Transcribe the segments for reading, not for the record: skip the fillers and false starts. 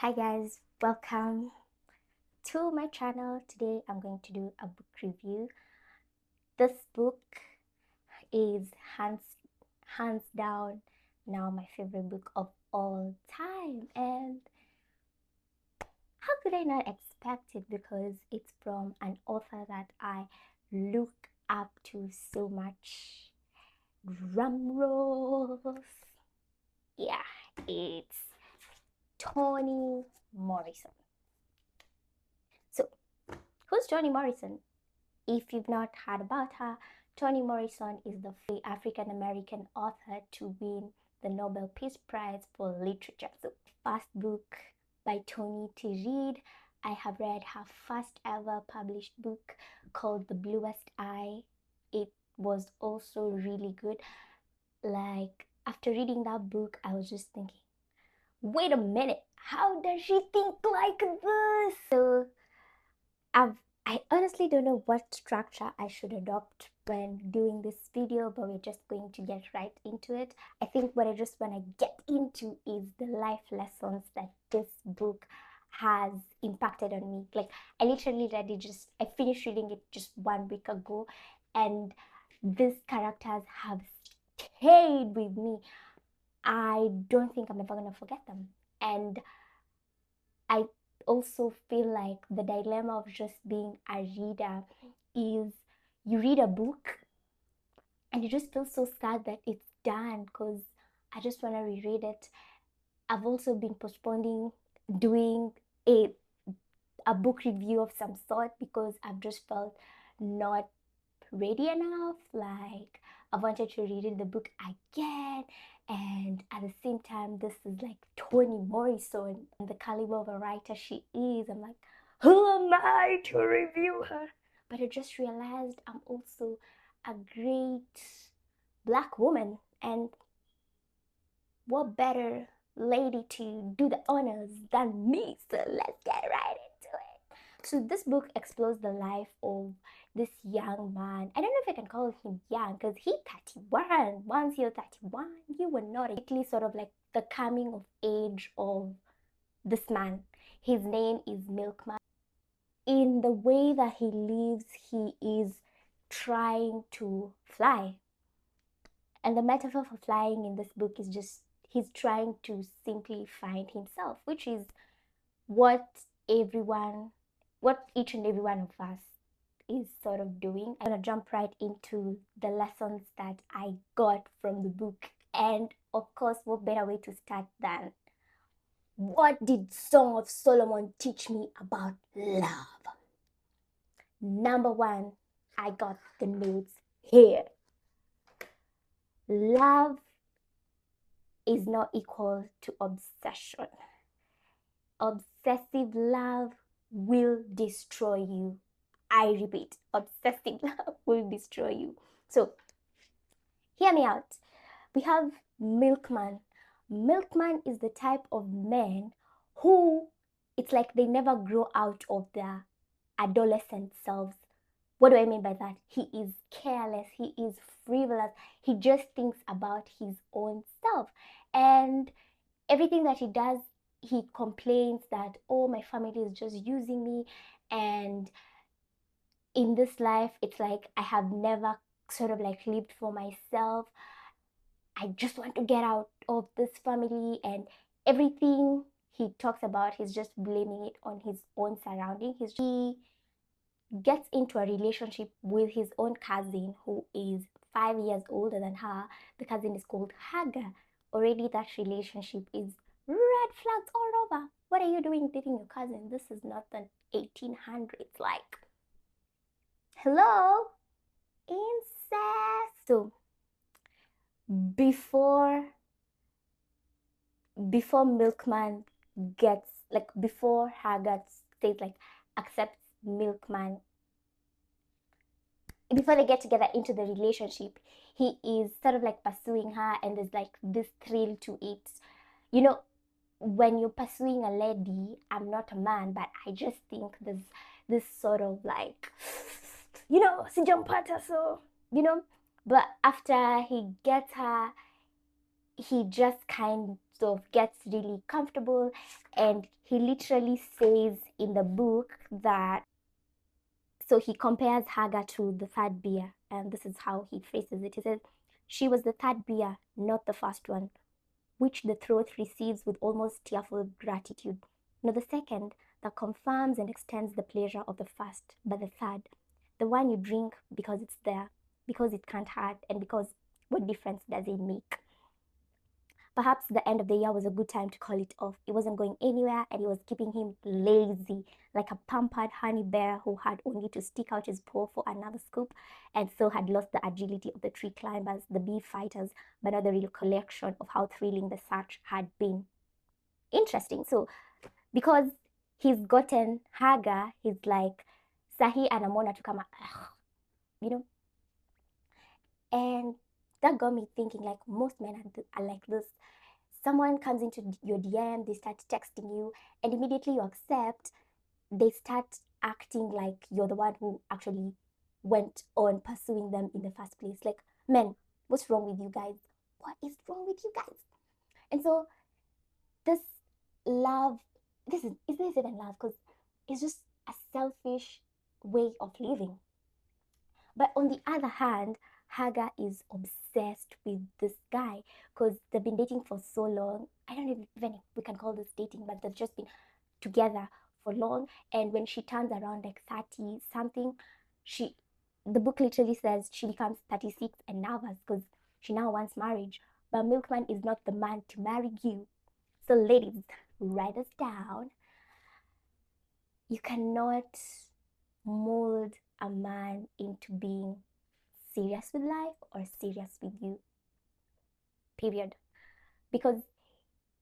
Hi guys, welcome to my channel. Today I'm going to do a book review. This book is hands down now my favorite book of all time, and how could I not expect it, because it's from an author that I look up to so much. Drum rolls. Yeah, it's Toni Morrison. So, who's Toni Morrison? If you've not heard about her, Toni Morrison is the first African American author to win the Nobel Peace Prize for Literature. So, first book by Toni to read. I have read her first ever published book called The Bluest Eye. It was also really good. Like, after reading that book, I was just thinking, wait a minute, how does she think like this? So I honestly don't know what structure I should adopt when doing this video, but we're just going to get right into it. I think what I just want to get into is the life lessons that this book has impacted on me. Like, I literally read it, I finished reading it just 1 week ago, and these characters have stayed with me. I don't think I'm ever gonna forget them. And I also feel like the dilemma of just being a reader is you read a book and you just feel so sad that it's done, because I just want to reread it. I've also been postponing doing a book review of some sort because I've just felt not ready enough. Like, I wanted to reread the book again, and at the same time, this is like Toni Morrison and the caliber of a writer she is. I'm like, who am I to review her? But I just realized I'm also a great Black woman, and what better lady to do the honors than me? So let's get right into it. So this book explores the life of this young man. I don't know if I can call him young, because he's 31. Once you're 31, you were not exactly sort of like the coming of age of this man. His name is Milkman. In the way that he lives, he is trying to fly. And the metaphor for flying in this book is just he's trying to simply find himself, which is what everyone, what each and every one of us is sort of doing. I'm gonna jump right into the lessons that I got from the book. And of course, what better way to start than what did Song of Solomon teach me about love? Number one, I got the notes here. Love is not equal to obsession. Obsessive love will destroy you. I repeat, obsessive love will destroy you. So, hear me out. We have Milkman. Milkman is the type of man who, it's like they never grow out of their adolescent selves. What do I mean by that? He is careless, he is frivolous, he just thinks about his own self. And everything that he does, he complains that, oh, my family is just using me, and in this life it's like I have never sort of like lived for myself. I just want to get out of this family, and everything he talks about, he's just blaming it on his own surrounding. He gets into a relationship with his own cousin who is 5 years older than her. The cousin is called Hagar. Already that relationship is red flags all over. What are you doing dating your cousin? This is not the 1800s. Like, hello? Incest. So before Milkman gets, like, before Hagar says like accepts Milkman, before they get together into the relationship, he is sort of like pursuing her, and there's like this thrill to it. You know, when you're pursuing a lady, I'm not a man, but I just think there's this sort of like, sijampata, so, but after he gets her, he just kind of gets really comfortable, and he literally says in the book that, so he compares Hagar to the third beer, and this is how he phrases it. He says, "She was the third beer, not the first one, which the throat receives with almost tearful gratitude, not the second, that confirms and extends the pleasure of the first, but the third, the one you drink because it's there, because it can't hurt, and because what difference does it make?" Perhaps the end of the year was a good time to call it off. It wasn't going anywhere, and it was keeping him lazy, like a pampered honey bear who had only to stick out his paw for another scoop, and so had lost the agility of the tree climbers, the bee fighters, but not the recollection of how thrilling the search had been. Interesting. So, because he's gotten Hagar, he's like, Sahi anamona to come out, you know, and that got me thinking, like, most men are like this. Someone comes into your DM, they start texting you, and immediately you accept, they start acting like you're the one who actually went on pursuing them in the first place. Like, men, what's wrong with you guys? What is wrong with you guys? And so this love, is this even love? Because it's just a selfish way of living. But on the other hand, Hagar is obsessed with this guy because they've been dating for so long. I don't even if we can call this dating, but they've just been together for long. And when she turns around like 30 something, she the book literally says she becomes 36 and nervous because she now wants marriage. But Milkman is not the man to marry you. So ladies, write this down. You cannot mold a man into being serious with life or serious with you, period. Because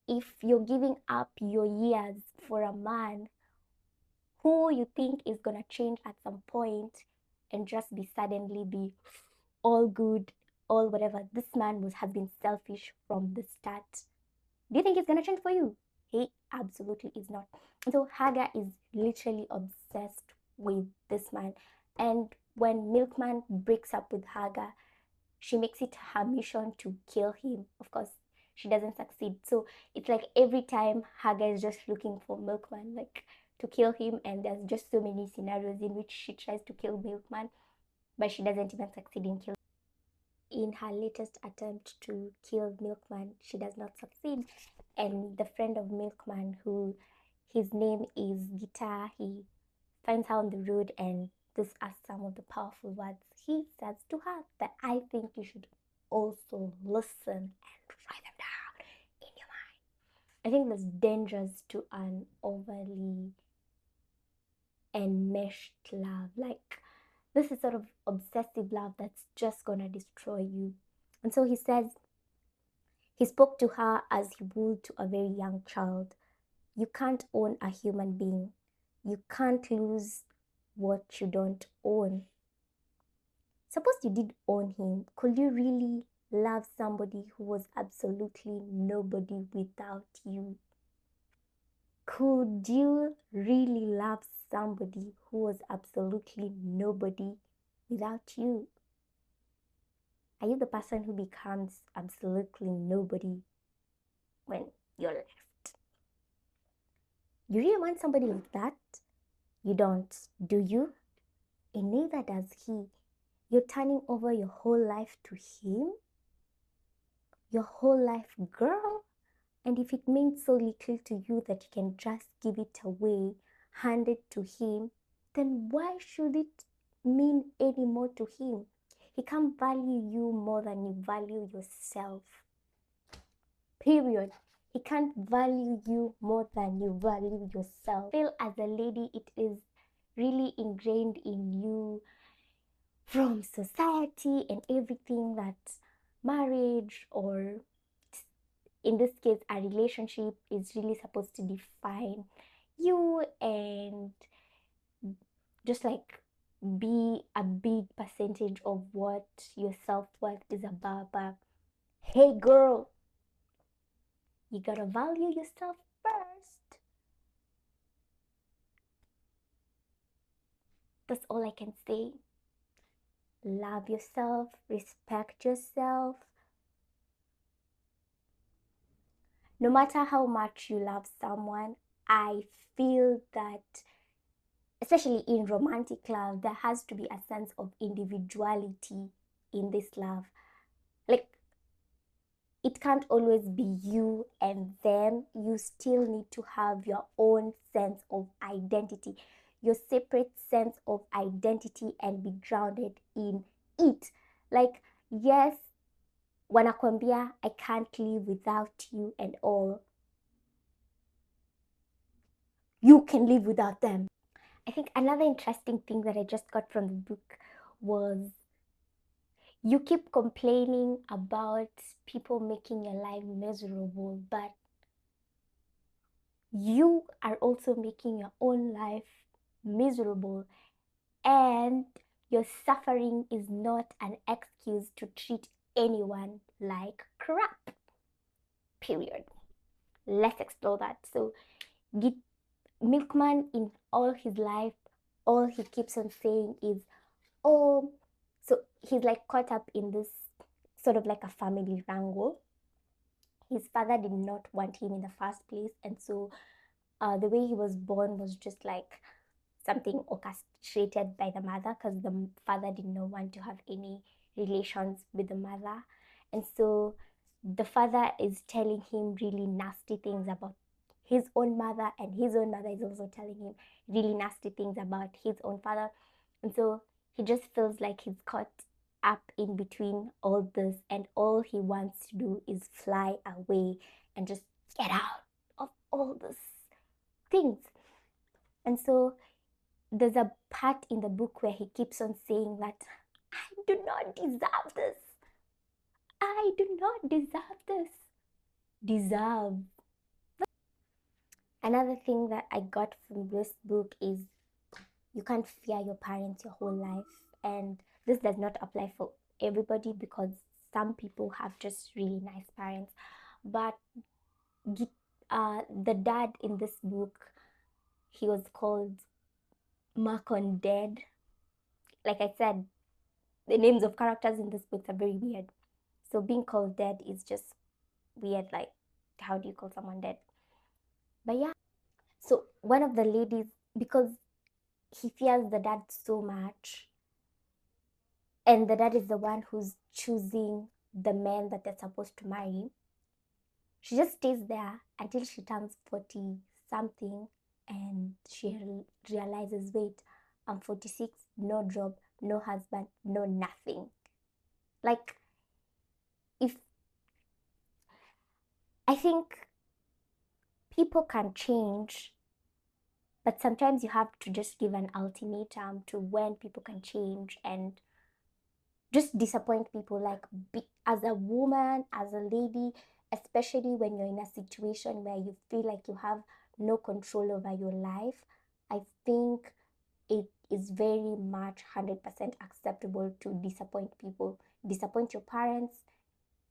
if you're giving up your years for a man who you think is gonna change at some point and just be suddenly be all good, all whatever, this man has been selfish from the start. Do you think he's gonna change for you? He absolutely is not. So Hagar is literally obsessed with this man. And when Milkman breaks up with Hagar, she makes it her mission to kill him. Of course, she doesn't succeed. So it's like every time Hagar is just looking for Milkman, like to kill him, and there's just so many scenarios in which she tries to kill Milkman, but she doesn't even succeed in killing. In her latest attempt to kill Milkman, she does not succeed. And the friend of Milkman, who his name is Guitar, he finds her on the road, and these are some of the powerful words he says to her that I think you should also listen and write them down in your mind. I think that's dangerous to an overly enmeshed love. Like, this is sort of obsessive love that's just gonna destroy you. And so he says, he spoke to her as he would to a very young child. You can't own a human being. You can't lose what you don't own. Suppose you did own him. Could you really love somebody who was absolutely nobody without you? Could you really love somebody who was absolutely nobody without you? Are you the person who becomes absolutely nobody when you're left? You really want somebody like that? You don't, do you? And neither does he. You're turning over your whole life to him? Your whole life, girl? And if it means so little to you that you can just give it away, hand it to him, then why should it mean any more to him? He can't value you more than you value yourself. Period. He can't value you more than you value yourself. I feel as a lady, it is really ingrained in you from society and everything that marriage, or in this case a relationship, is really supposed to define you and just like be a big percentage of what your self-worth is about. But hey girl, you gotta value yourself first. That's all I can say. Love yourself, respect yourself, No matter how much you love someone, I feel that, especially in romantic love, there has to be a sense of individuality in this love. Like, it can't always be you and them. You still need to have your own sense of identity, your separate sense of identity, and be grounded in it. Like, yes, wanakwambia I can't live without you and all, you can live without them. I think another interesting thing that I just got from the book was, you keep complaining about people making your life miserable, but you are also making your own life miserable, and your suffering is not an excuse to treat anyone like crap. Period. Let's explore that. So, Git Milkman, in all his life, all he keeps on saying is, oh, so he's like caught up in this sort of like a family wrangle. His father did not want him in the first place, and so the way he was born was just like something orchestrated by the mother, because the father did not want to have any relations with the mother. And so the father is telling him really nasty things about his own mother, and his own mother is also telling him really nasty things about his own father. And so he just feels like he's caught up in between all this, and all he wants to do is fly away and just get out of all these things. And so there's a part in the book where he keeps on saying that I do not deserve this. I do not deserve this. Deserve. Another thing that I got from this book is, you can't fear your parents your whole life. And this does not apply for everybody, because some people have just really nice parents. But the dad in this book, he was called Marcon Dead. Like I said, the names of characters in this book are very weird. So being called dead is just weird. Like, how do you call someone dead? But yeah, so one of the ladies, because he fears the dad so much, and the dad is the one who's choosing the men that they're supposed to marry, she just stays there until she turns 40 something, and she realizes, wait, I'm 46, no job, no husband, no nothing. Like, if I think people can change, but sometimes you have to just give an ultimatum to when people can change, and just disappoint people. Like, as a woman, as a lady, especially when you're in a situation where you feel like you have no control over your life, I think it is very much 100% acceptable to disappoint people, disappoint your parents,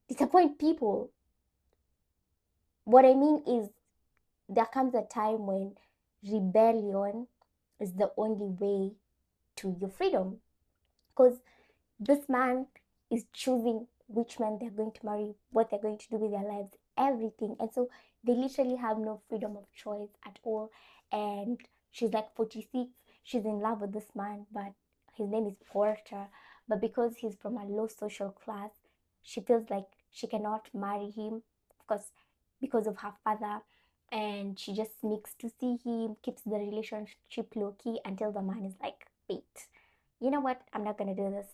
disappoint people. What I mean is, there comes a time when rebellion is the only way to your freedom. Because this man is choosing which man they're going to marry, what they're going to do with their lives, everything. And so they literally have no freedom of choice at all. And she's like 46, she's in love with this man, but his name is Porter. But because he's from a low social class, she feels like she cannot marry him, of course, because of her father. And she just sneaks to see him, keeps the relationship low key until the man is like, wait, you know what? I'm not gonna do this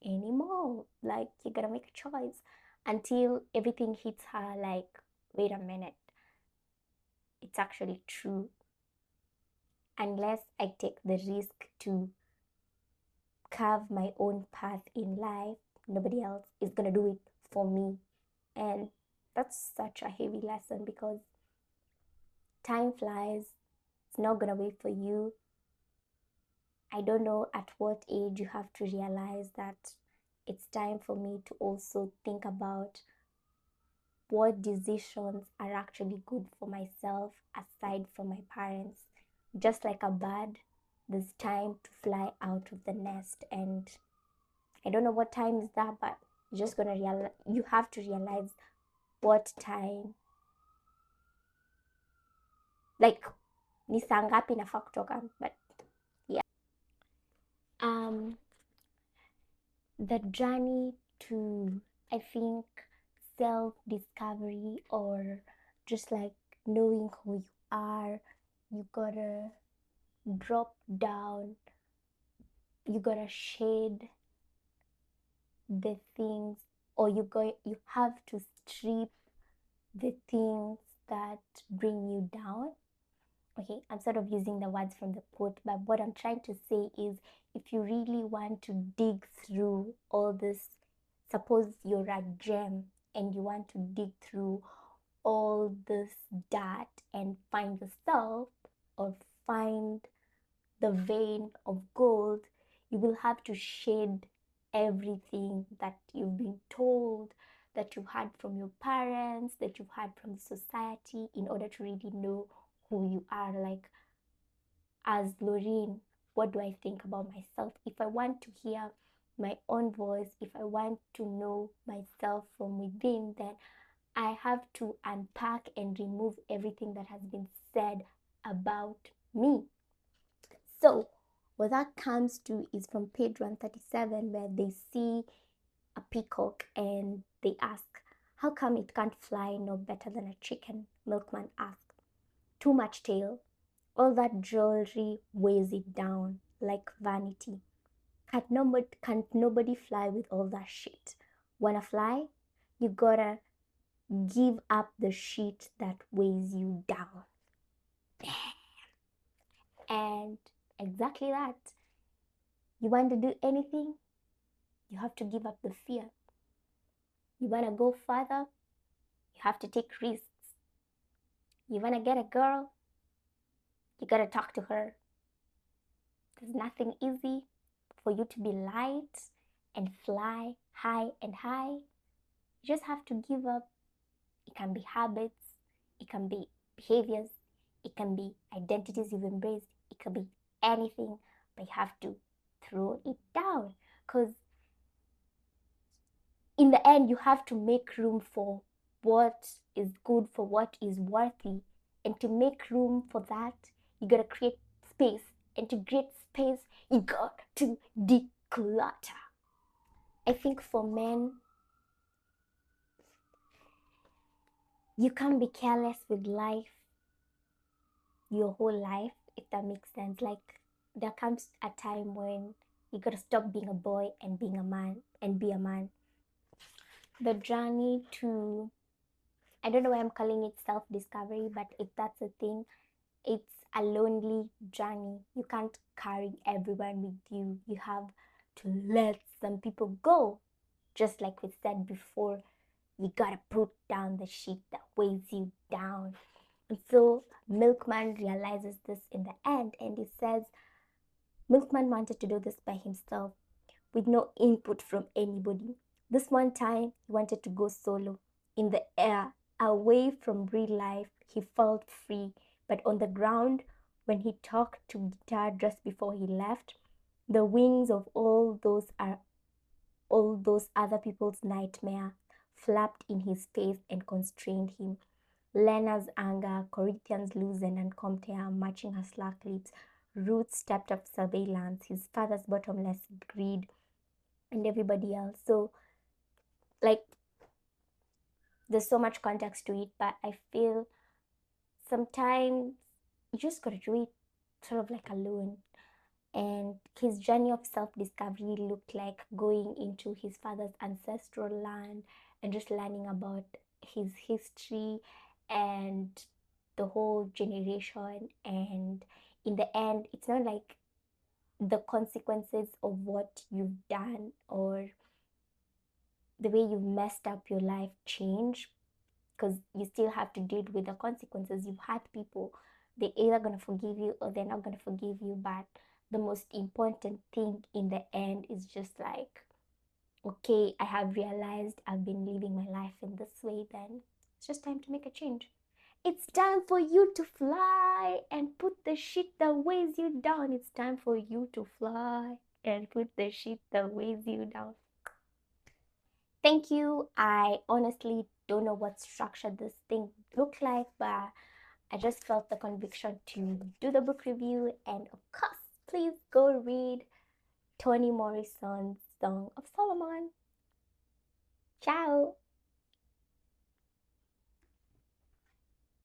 anymore. Like, you gotta make a choice, until everything hits her like, wait a minute, it's actually true. Unless I take the risk to carve my own path in life, nobody else is gonna do it for me. And that's such a heavy lesson, because time flies, it's not gonna wait for you. I don't know at what age you have to realize that it's time for me to also think about what decisions are actually good for myself aside from my parents. Just like a bird, there's time to fly out of the nest, and I don't know what time is that, but you're just gonna realize, you have to realize what time like ni saa ngapi nafaa kutoka, but yeah. The journey to, I think, self discovery, or just like knowing who you are, you gotta drop down, you gotta shade the things, or you have to strip the things that bring you down. Okay, I'm sort of using the words from the quote, but what I'm trying to say is, if you really want to dig through all this, suppose you're a gem and you want to dig through all this dirt and find yourself, or find the vein of gold, you will have to shed everything that you've been told, that you had from your parents, that you've had from society, in order to really know who you are. Like, as Lorraine, what do I think about myself? If I want to hear my own voice, if I want to know myself from within, then I have to unpack and remove everything that has been said about me. So, what that comes to is from page 137, where they see a peacock and they ask, how come it can't fly no better than a chicken? Milkman asked. Too much tail. All that jewelry weighs it down like vanity. Can't nobody fly with all that shit? Wanna fly? You gotta give up the shit that weighs you down. And exactly that. You want to do anything? You have to give up the fear. You want to go further? You have to take risks. You want to get a girl? You got to talk to her. There's nothing easy for you to be light and fly high and high. You just have to give up. It can be habits, it can be behaviors, it can be identities you've embraced, it can be anything, but you have to throw it down, because in the end you have to make room for what is good, for what is worthy. And to make room for that, you gotta create space, and to create space, you got to declutter. I think for men, you can't be careless with life your whole life, if that makes sense. Like, there comes a time when you gotta stop being a boy and being a man and be a man. The journey to, I don't know why I'm calling it self-discovery, but if that's a thing, it's a lonely journey. You can't carry everyone with you. You have to let some people go. Just like we said before, you gotta put down the shit that weighs you down. And so Milkman realizes this in the end, and he says Milkman wanted to do this by himself with no input from anybody. This one time, he wanted to go solo in the air, away from real life. He felt free, but on the ground, when he talked to guitar just before he left, the wings of all those other people's nightmare flapped in his face and constrained him. Lena's anger, Corinthians' loosened and Comtea matching her slack lips, Ruth stepped up surveillance, his father's bottomless greed, and everybody else. So, like, there's so much context to it, but I feel sometimes you just gotta do it sort of like alone. And his journey of self-discovery looked like going into his father's ancestral land and just learning about his history and the whole generation. And in the end, it's not like the consequences of what you've done or the way you've messed up your life change, because you still have to deal with the consequences. You've had people, they're either going to forgive you or they're not going to forgive you. But the most important thing in the end is just like, okay, I have realized I've been living my life in this way, then it's just time to make a change. It's time for you to fly and put the shit that weighs you down. It's time for you to fly and put the shit that weighs you down. Thank you. I honestly don't know what structure this thing looked like, but I just felt the conviction to do the book review, and of course, please go read Toni Morrison's Song of Solomon. Ciao!